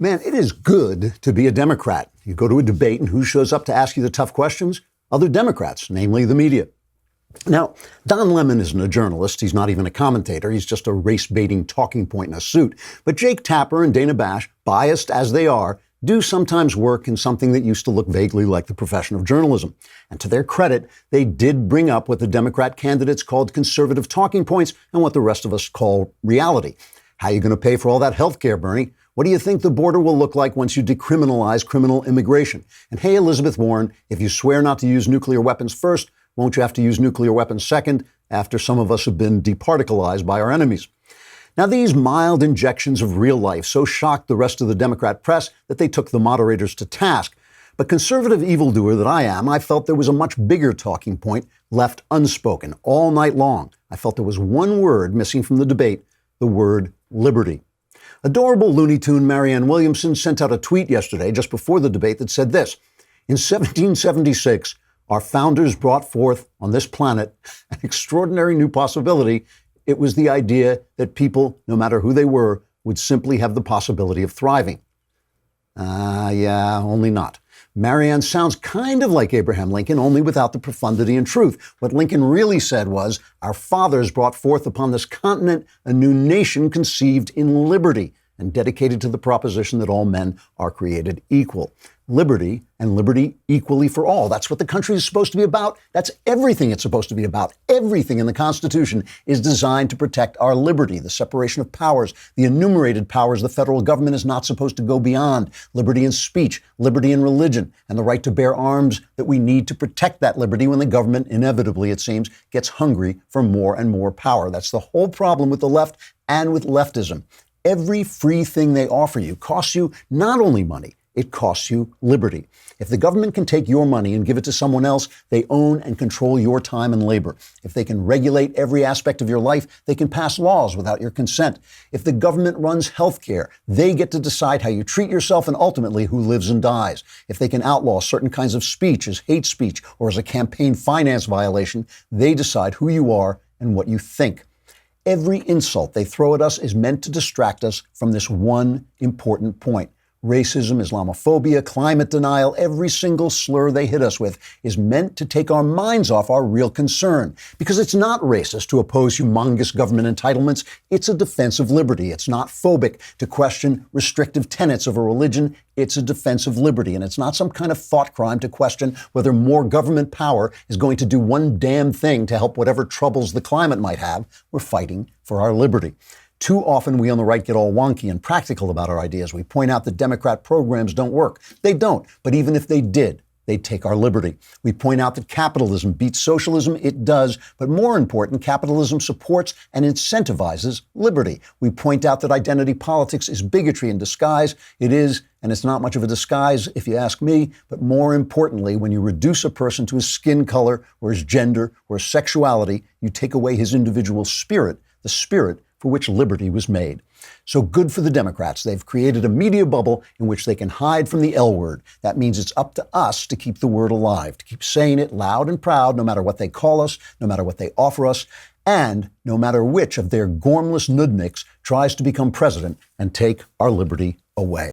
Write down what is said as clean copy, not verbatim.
Man, it is good to be a Democrat. You go to a debate, and who shows up to ask you the tough questions? Other Democrats, namely the media. Now, Don Lemon isn't a journalist. He's not even a commentator. He's just a race-baiting talking point in a suit. But Jake Tapper and Dana Bash, biased as they are, do sometimes work in something that used to look vaguely like the profession of journalism. And to their credit, they did bring up what the Democrat candidates called conservative talking points and what the rest of us call reality. How are you going to pay for all that health care, Bernie? What do you think the border will look like once you decriminalize criminal immigration? And hey, Elizabeth Warren, if you swear not to use nuclear weapons first, won't you have to use nuclear weapons second after some of us have been departicleized by our enemies? Now, these mild injections of real life so shocked the rest of the Democrat press that they took the moderators to task. But conservative evildoer that I am, I felt there was a much bigger talking point left unspoken all night long. I felt there was one word missing from the debate, the word liberty. Adorable Looney Tune Marianne Williamson sent out a tweet yesterday, just before the debate, that said this: in 1776, our founders brought forth on this planet an extraordinary new possibility. It was the idea that people, no matter who they were, would simply have the possibility of thriving. Yeah, only not. Marianne sounds kind of like Abraham Lincoln, only without the profundity and truth. What Lincoln really said was, our fathers brought forth upon this continent a new nation conceived in liberty and dedicated to the proposition that all men are created equal. Liberty, and liberty equally for all. That's what the country is supposed to be about. That's everything it's supposed to be about. Everything in the Constitution is designed to protect our liberty, the separation of powers, the enumerated powers the federal government is not supposed to go beyond, liberty in speech, liberty in religion, and the right to bear arms that we need to protect that liberty when the government, inevitably, it seems, gets hungry for more and more power. That's the whole problem with the left and with leftism. Every free thing they offer you costs you not only money, it costs you liberty. If the government can take your money and give it to someone else, they own and control your time and labor. If they can regulate every aspect of your life, they can pass laws without your consent. If the government runs health care, they get to decide how you treat yourself and ultimately who lives and dies. If they can outlaw certain kinds of speech as hate speech or as a campaign finance violation, they decide who you are and what you think. Every insult they throw at us is meant to distract us from this one important point. Racism, Islamophobia, climate denial, every single slur they hit us with is meant to take our minds off our real concern. Because it's not racist to oppose humongous government entitlements. It's a defense of liberty. It's not phobic to question restrictive tenets of a religion. It's a defense of liberty. And it's not some kind of thought crime to question whether more government power is going to do one damn thing to help whatever troubles the climate might have. We're fighting for our liberty. Too often, we on the right get all wonky and practical about our ideas. We point out that Democrat programs don't work. They don't. But even if they did, they'd take our liberty. We point out that capitalism beats socialism. It does. But more important, capitalism supports and incentivizes liberty. We point out that identity politics is bigotry in disguise. It is, and it's not much of a disguise, if you ask me. But more importantly, when you reduce a person to his skin color or his gender or his sexuality, you take away his individual spirit, the spirit for which liberty was made. So good for the Democrats. They've created a media bubble in which they can hide from the L word. That means it's up to us to keep the word alive, to keep saying it loud and proud, no matter what they call us, no matter what they offer us, and no matter which of their gormless nudniks tries to become president and take our liberty away.